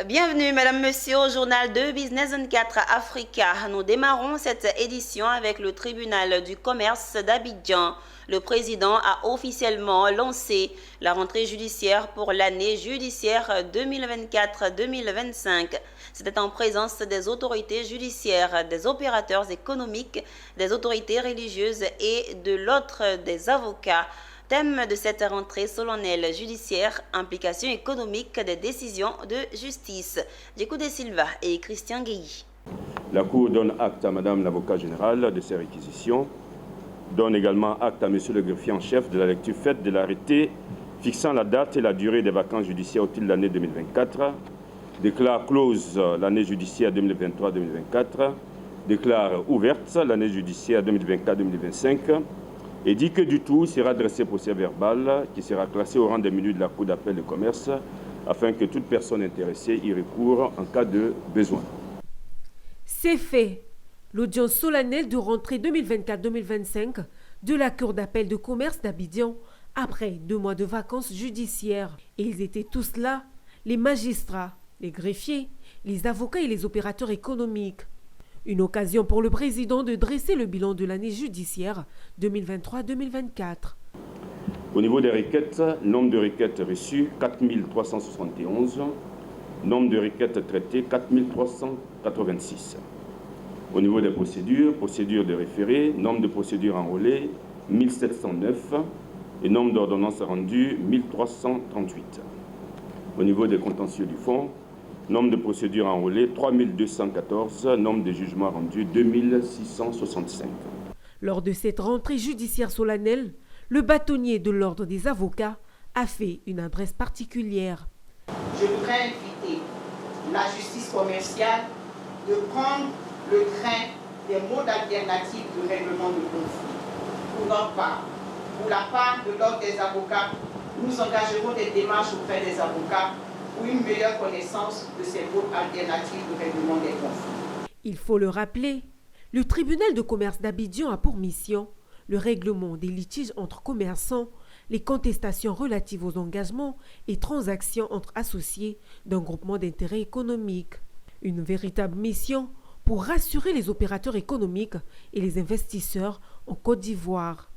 Bienvenue, mesdames, messieurs, au journal de Business 24 Africa. Nous démarrons cette édition avec le tribunal du commerce d'Abidjan. Le président a officiellement lancé la rentrée judiciaire pour l'année judiciaire 2024-2025. C'était en présence des autorités judiciaires, des opérateurs économiques, des autorités religieuses et de l'autre des avocats. Thème de cette rentrée solennelle judiciaire, implications économiques des décisions de justice. Djekou de Silva et Christian Guéhi. La Cour donne acte à Madame l'avocat général de ces réquisitions, donne également acte à Monsieur le greffier en chef de la lecture faite de l'arrêté fixant la date et la durée des vacances judiciaires au fil de l'année 2024, déclare close l'année judiciaire 2023-2024, déclare ouverte l'année judiciaire 2024-2025, et dit que du tout sera dressé procès verbal qui sera classé au rang des minutes de la Cour d'appel de commerce afin que toute personne intéressée y recourt en cas de besoin. C'est fait. L'audience solennelle de rentrée 2024-2025 de la Cour d'appel de commerce d'Abidjan après 2 mois de vacances judiciaires. Et ils étaient tous là, les magistrats, les greffiers, les avocats et les opérateurs économiques. Une occasion pour le président de dresser le bilan de l'année judiciaire 2023-2024. Au niveau des requêtes, nombre de requêtes reçues 4371, nombre de requêtes traitées 4386. Au niveau des procédures de référé, nombre de procédures enrôlées 1709 et nombre d'ordonnances rendues 1338. Au niveau des contentieux du fonds, nombre de procédures enrôlées 3214, nombre de jugements rendus 2665. Lors de cette rentrée judiciaire solennelle, le bâtonnier de l'ordre des avocats a fait une adresse particulière. Je voudrais inviter la justice commerciale de prendre le train des modes alternatifs de règlement de conflit. Pour notre part, pour la part de l'ordre des avocats, nous engagerons des démarches auprès des avocats pour une meilleure connaissance de ces modes alternatifs de règlement des conflits. Il faut le rappeler, le tribunal de commerce d'Abidjan a pour mission le règlement des litiges entre commerçants, les contestations relatives aux engagements et transactions entre associés d'un groupement d'intérêt économique. Une véritable mission pour rassurer les opérateurs économiques et les investisseurs en Côte d'Ivoire.